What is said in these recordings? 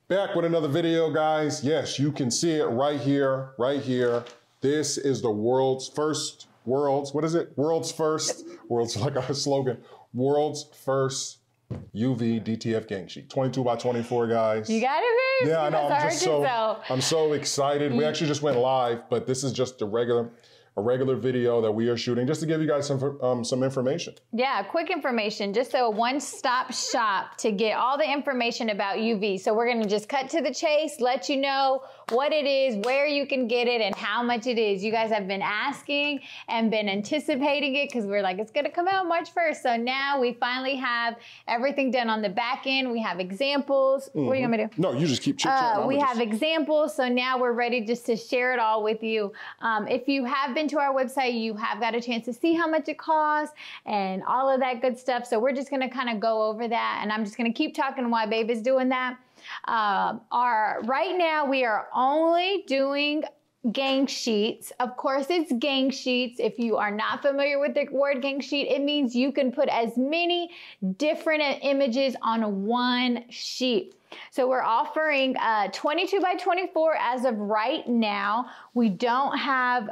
Back with another video, guys. Yes, you can see it right here, right here. This is the world's first like our slogan, world's first UVDTF Gang Sheet. 22 by 24, guys. You got it, babe? Yeah, I know. I'm so excited. We actually just went live, but this is just a regular video that we are shooting just to give you guys some information. Yeah, quick information, just a one-stop shop to get all the information about UV. So we're gonna just cut to the chase, let you know what it is, where you can get it, and how much it is. You guys have been asking and been anticipating it because we're like, it's gonna come out March 1st. So now we finally have everything done on the back end. We have examples. What do you want me to do? No, you just keep chit-chatting. We have examples, so now we're ready just to share it all with you. If you have been to our website, you have got a chance to see how much it costs and all of that good stuff. So we're just gonna kind of go over that, and I'm just gonna keep talking while Babe is doing that. Right now we are only doing gang sheets. Of course, it's gang sheets. If you are not familiar with the word gang sheet, it means you can put as many different images on one sheet. So we're offering 22 by 24 as of right now. We don't have,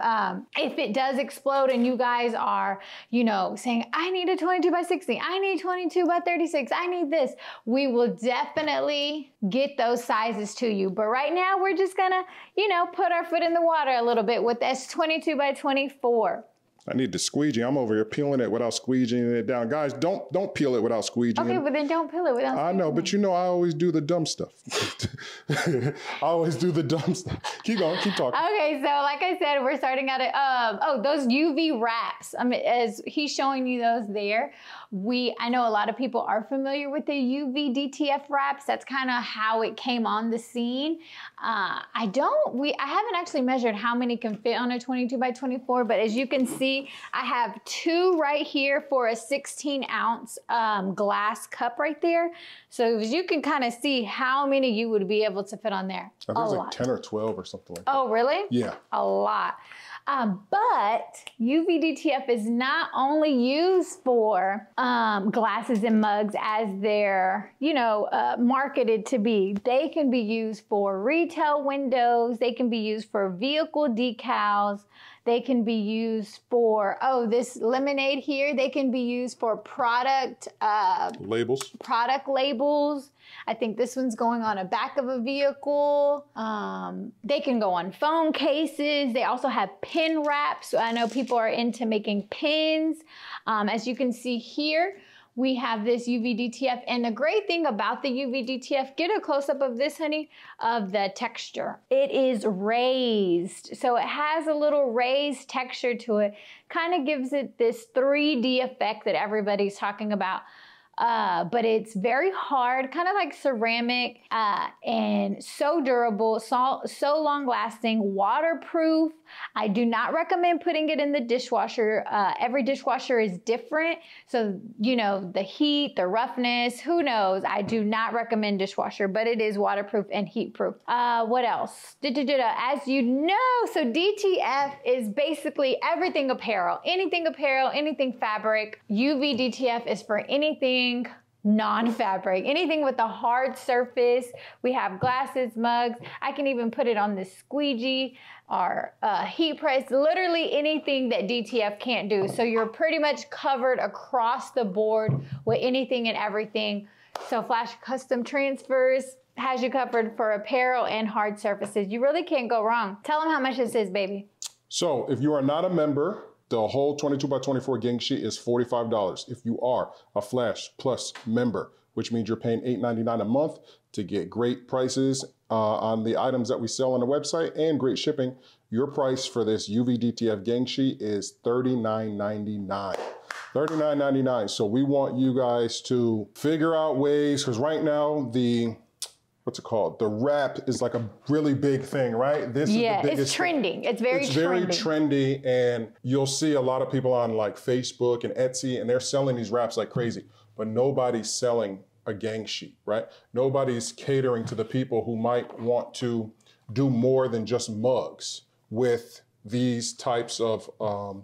if it does explode and you guys are, you know, saying, I need a 22 by 60, I need 22 by 36, I need this, we will definitely get those sizes to you. But right now we're just gonna, you know, put our foot in the water a little bit with this 22 by 24. I need to squeegee. I'm over here peeling it without squeegeeing it down. Guys, don't peel it without squeegeeing. Okay, but then don't peel it without squeegeeing. I know, but you know I always do the dumb stuff. I always do the dumb stuff. Keep going, keep talking. Okay, so like I said, we're starting out at, those UV wraps. I mean, as he's showing you those there, I know a lot of people are familiar with the UVDTF wraps. That's kind of how it came on the scene. I haven't actually measured how many can fit on a 22 by 24, but as you can see, I have two right here for a 16-ounce glass cup right there. So as you can kind of see how many you would be able to fit on there. I think it's like 10 or 12 or something like that. Oh, really? Yeah. A lot. But UVDTF is not only used for glasses and mugs as they're, you know, marketed to be. They can be used for retail windows. They can be used for vehicle decals. They can be used for, this lemonade here, they can be used for product labels. Product labels. I think this one's going on a back of a vehicle. They can go on phone cases. They also have pin wraps. So I know people are into making pins. As you can see here, we have this UVDTF, and the great thing about the UVDTF, get a close-up of this, honey, of the texture. It is raised, so it has a little raised texture to it. Kind of gives it this 3D effect that everybody's talking about. But it's very hard, kind of like ceramic, and so durable, so long lasting, waterproof. I do not recommend putting it in the dishwasher. Every dishwasher is different. So, you know, the heat, the roughness, who knows? I do not recommend dishwasher, but it is waterproof and heat proof. What else? As you know, so DTF is basically everything apparel, anything fabric. UVDTF is for anything non-fabric, anything with a hard surface. We have glasses, mugs. I can even put it on the squeegee or heat press, literally anything that DTF can't do. So you're pretty much covered across the board with anything and everything. So Flash Custom Transfers has you covered for apparel and hard surfaces. You really can't go wrong. Tell them how much this is, baby. So if you are not a member, the whole 22 by 24 gang sheet is $45. If you are a Flash Plus member, which means you're paying $8.99 a month to get great prices on the items that we sell on the website and great shipping, your price for this UVDTF gang sheet is $39.99. $39.99. So we want you guys to figure out ways, because right now what's it called? The wrap is like a really big thing, right? This is the biggest. It's trending. It's very trendy, and you'll see a lot of people on like Facebook and Etsy, and they're selling these wraps like crazy, but nobody's selling a gang sheet, right? Nobody's catering to the people who might want to do more than just mugs with these types of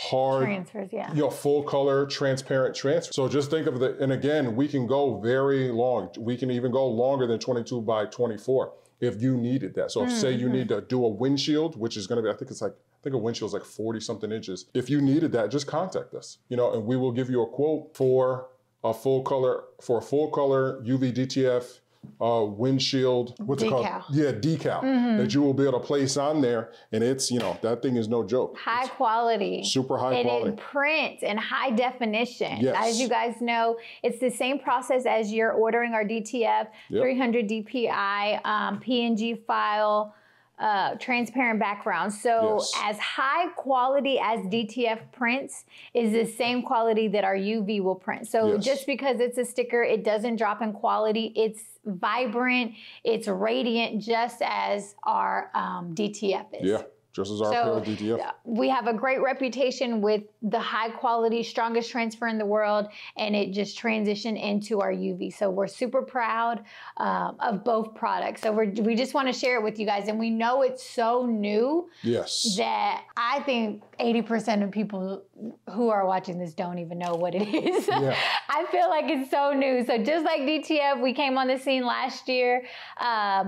hard transfers, yeah. You know, full color, transparent transfer. So just think of and again, we can go very long. We can even go longer than 22 by 24 if you needed that. So if say you need to do a windshield, which is gonna be, I think a windshield is like 40 something inches. If you needed that, just contact us, you know, and we will give you a quote for a full color UVDTF windshield, what's it called? Yeah, decal that you will be able to place on there. And it's, you know, that thing is no joke. High quality. Super high quality. And it prints in high definition. Yes. As you guys know, it's the same process as you're ordering our DTF, 300 DPI, PNG file, transparent background. So as high quality as DTF prints is the same quality that our UV will print. So just because it's a sticker, it doesn't drop in quality. It's vibrant, it's radiant, just as our DTF is. Yeah. Just as our apparel DTF. We have a great reputation with the high quality, strongest transfer in the world, and it just transitioned into our UV. So we're super proud of both products. So we just want to share it with you guys. And we know it's so new that I think 80% of people who are watching this don't even know what it is. I feel like it's so new. So just like DTF, we came on the scene last year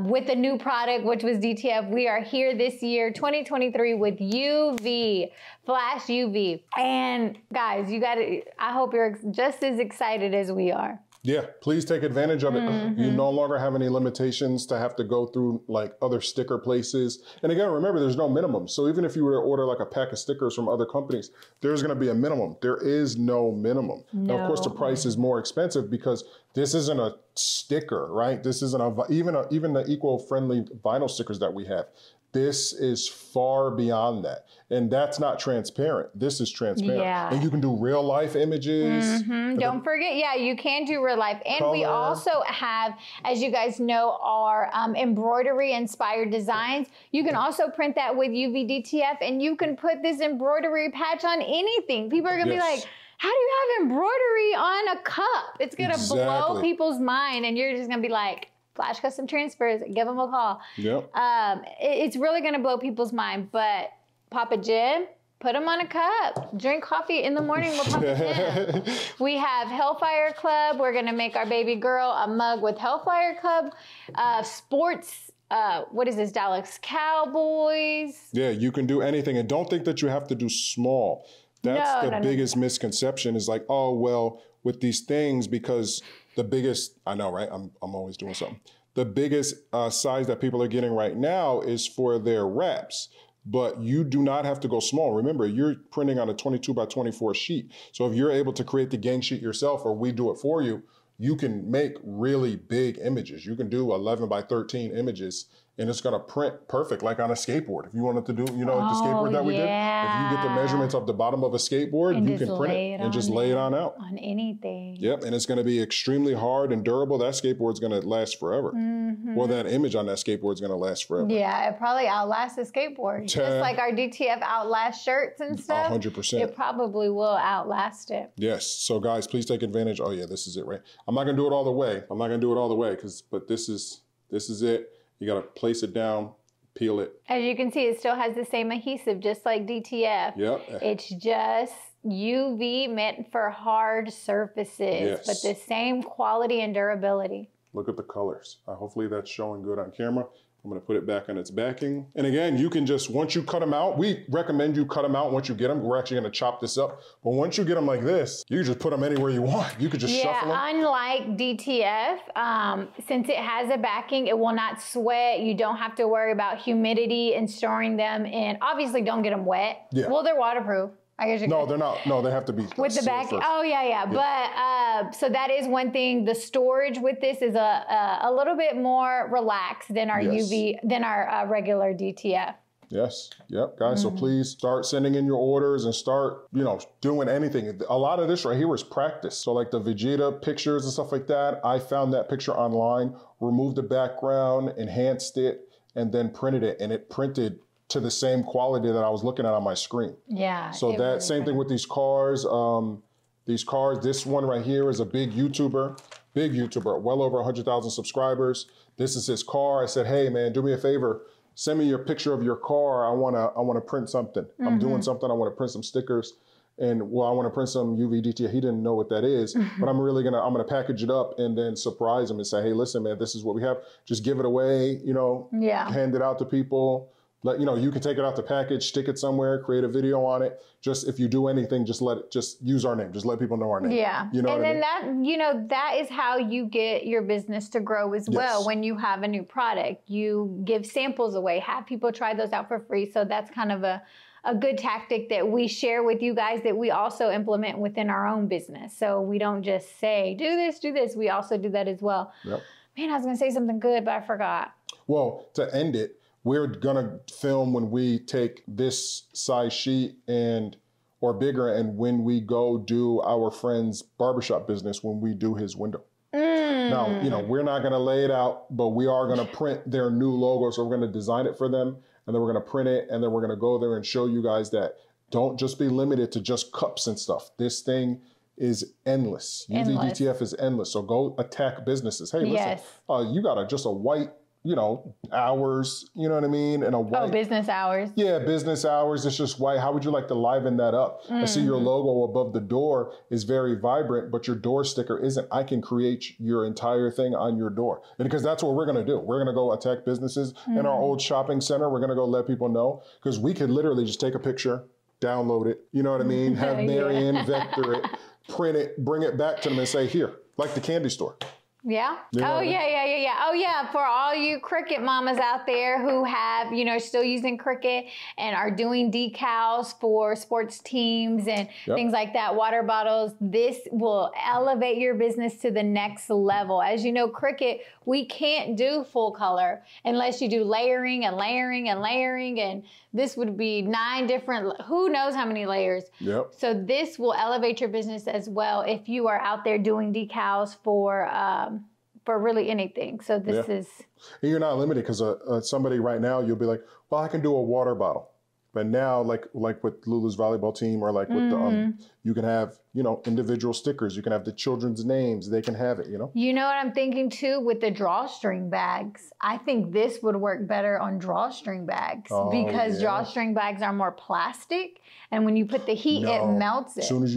with a new product, which was DTF. We are here this year, 2023, with UV, Flash UV. And guys, I hope you're just as excited as we are. Yeah, please take advantage of it. You no longer have any limitations to have to go through like other sticker places. And again, remember, there's no minimum. So even if you were to order like a pack of stickers from other companies, there's going to be a minimum. There is no minimum. Now, of course, the price is more expensive because this isn't a sticker, right? This isn't even the eco-friendly vinyl stickers that we have. This is far beyond that. And that's not transparent. This is transparent. Yeah. And you can do real life images. Don't forget, you can do real life. And color. We also have, as you guys know, our embroidery inspired designs. You can also print that with UVDTF, and you can put this embroidery patch on anything. People are gonna be like, how do you have embroidery on a cup? It's gonna blow people's mind, and you're just gonna be like, Flash Custom Transfers, give them a call. It's really gonna blow people's mind, but Papa Jim, put them on a cup. Drink coffee in the morning with Papa Jim. We have Hellfire Club. We're gonna make our baby girl a mug with Hellfire Club. Sports, what is this, Dallas Cowboys. Yeah, you can do anything. And don't think that you have to do small. That's the biggest misconception is like, oh, well, with these things, because the biggest, I know, right? I'm always doing something. The biggest size that people are getting right now is for their wraps, but you do not have to go small. Remember, you're printing on a 22 by 24 sheet. So if you're able to create the gang sheet yourself, or we do it for you, you can make really big images. You can do 11 by 13 images, and it's gonna print perfect, like on a skateboard. If you wanted to do, you know, the skateboard that we did, if you get the measurements of the bottom of a skateboard, you can print it and just lay it on out. On anything. Yep, and it's gonna be extremely hard and durable. That skateboard's gonna last forever. Well, that image on that skateboard's gonna last forever. Yeah, it probably outlasts the skateboard. Just like our DTF outlast shirts and stuff. 100%. It probably will outlast it. Yes, so guys, please take advantage. Oh yeah, this is it, right? I'm not gonna do it all the way. But this is it. You got to place it down, peel it. As you can see, it still has the same adhesive, just like DTF. Yep. It's just UV meant for hard surfaces, but the same quality and durability. Look at the colors. Hopefully that's showing good on camera. I'm going to put it back on its backing. And again, you can just, once you cut them out, we recommend you cut them out once you get them. We're actually going to chop this up. But once you get them like this, you can just put them anywhere you want. You could just shuffle them. Yeah, unlike DTF, since it has a backing, it will not sweat. You don't have to worry about humidity and storing them in. Obviously, don't get them wet. Yeah. Well, they're waterproof. I guess no, they're not. No, they have to be with the back. Oh yeah. But so that is one thing. The storage with this is a little bit more relaxed than our UV, than our regular DTF. Yes. Yep, guys. So please start sending in your orders and start, you know, doing anything. A lot of this right here is practice. So like the Vegeta pictures and stuff like that, I found that picture online, removed the background, enhanced it, and then printed it, and it printed to the same quality that I was looking at on my screen. Yeah. So that really same thing with these cars. This one right here is a big YouTuber, well over 100,000 subscribers. This is his car. I said, hey man, do me a favor, send me your picture of your car. I wanna print something. I'm doing something. I want to print some stickers. And well, I want to print some UVDTF. He didn't know what that is, but I'm gonna package it up and then surprise him and say, hey, listen, man, this is what we have. Just give it away, you know, hand it out to people. Let, you know, you can take it out the package, stick it somewhere, create a video on it. Just if you do anything, just use our name. Just let people know our name. Yeah. You know and then I mean? that is how you get your business to grow as well. When you have a new product, you give samples away, have people try those out for free. So that's kind of a good tactic that we share with you guys that we also implement within our own business. So we don't just say, do this. We also do that as well. Yep. Man, I was going to say something good, but I forgot. Well, to end it, we're going to film when we take this size sheet or bigger, and when we go do our friend's barbershop business, when we do his window. Now, you know, we're not going to lay it out, but we are going to print their new logo. So we're going to design it for them, and then we're going to print it, and then we're going to go there and show you guys that don't just be limited to just cups and stuff. This thing is endless. UVDTF is endless. So go attack businesses. Hey, listen, you got just a white, you know, hours, you know what I mean? And a white. Oh, business hours. Yeah, business hours. It's just white. How would you like to liven that up? I see your logo above the door is very vibrant, but your door sticker isn't. I can create your entire thing on your door. And because that's what we're going to do. We're going to go attack businesses in our old shopping center. We're going to go let people know, because we could literally just take a picture, download it, you know what I mean? Have Marianne vector it, print it, bring it back to them and say, here, like the candy store. Yeah. You know Oh, yeah. Oh, yeah. For all you Cricut mamas out there who have, you know, still using Cricut and are doing decals for sports teams and things like that, water bottles, this will elevate your business to the next level. As you know, Cricut, we can't do full color unless you do layering and layering and layering. And this would be 9 different, who knows how many layers. Yep. So this will elevate your business as well if you are out there doing decals for really anything. So this is. And you're not limited, because somebody right now, you'll be like, well, I can do a water bottle. But now, like with Lulu's volleyball team, or like with the, you can have, you know, individual stickers. You can have the children's names. They can have it, you know? You know what I'm thinking too with the drawstring bags? I think this would work better on drawstring bags because drawstring bags are more plastic. And when you put the heat, it melts it. As soon as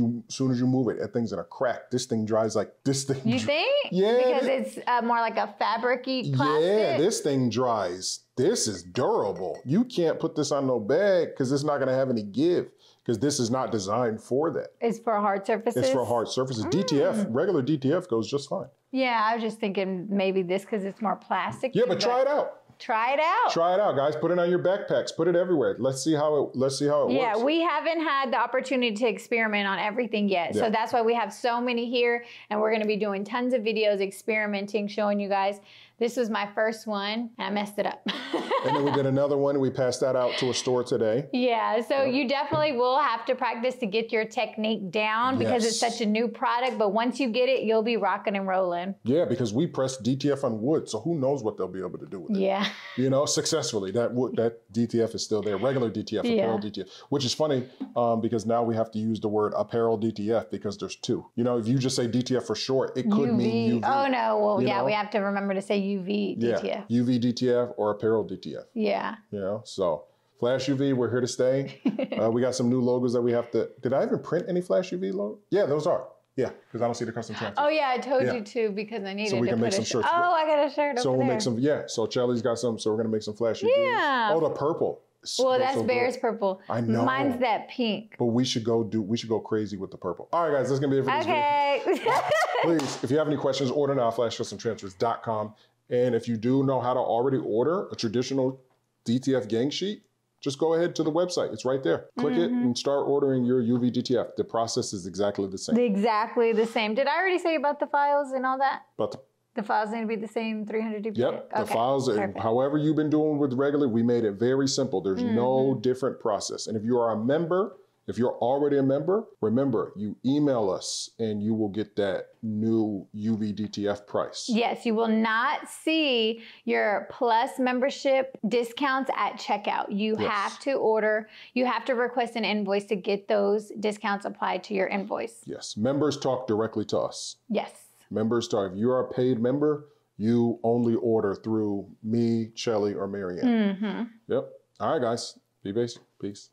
you move it, that thing's in a crack. This thing dries like this thing. You think? Yeah. Because it's more like a fabric-y plastic? Yeah, this thing dries. This is durable. You can't put this on no bag because it's not going to have any give, because this is not designed for that. It's for hard surfaces? It's for hard surfaces. DTF, regular DTF goes just fine. Yeah, I was just thinking maybe this because it's more plastic. Yeah, but try it out. Try it out. Try it out, guys. Put it on your backpacks. Put it everywhere. Let's see how it works. Yeah, we haven't had the opportunity to experiment on everything yet. So that's why we have so many here, and we're going to be doing tons of videos experimenting, showing you guys. This was my first one, and I messed it up. And then we did another one. We passed that out to a store today. Yeah, so you definitely will have to practice to get your technique down because it's such a new product. But once you get it, you'll be rocking and rolling. Yeah, because we pressed DTF on wood, so who knows what they'll be able to do with it. Yeah. You know, successfully. That DTF is still there. Regular DTF, apparel DTF. Which is funny because now we have to use the word apparel DTF because there's 2. You know, if you just say DTF for short, it could mean UV. Oh, no. Well, we have to remember to say UVDTF. Yeah, UVDTF or apparel DTF. Yeah. You know, so Flash UV, we're here to stay. We got some new logos that we have to. Did I even print any Flash UV logos? Yeah, those are. Yeah, because I don't see the custom transfer. Oh, yeah, I told you to because I needed to put make some shirts. Oh, I got a shirt over there. So we'll make some, so Chelly's got some, so we're going to make some Flash UV. Yeah. Oh, the purple. Well, that's Bear's purple. I know. Mine's that pink. But we should go crazy with the purple. All right, guys, that's going to be it for this video. Okay. Please, if you have any questions, order now, flashcustomtransfers.com. And if you do know how to already order a traditional DTF gang sheet, just go ahead to the website. It's right there. Click it and start ordering your UVDTF. The process is exactly the same. Exactly the same. Did I already say about the files and all that? About the files need to be the same 300 duplicate? Yep, okay. The files, however you've been doing with regular, we made it very simple. There's no different process. And if you are a member, if you're already a member, remember, you email us and you will get that new UVDTF price. Yes, you will not see your Plus membership discounts at checkout. You have to order, you have to request an invoice to get those discounts applied to your invoice. Yes, members talk directly to us. Yes. Members talk, if you're a paid member, you only order through me, Shelly, or Marianne. Yep. All right, guys. Be basic. Peace.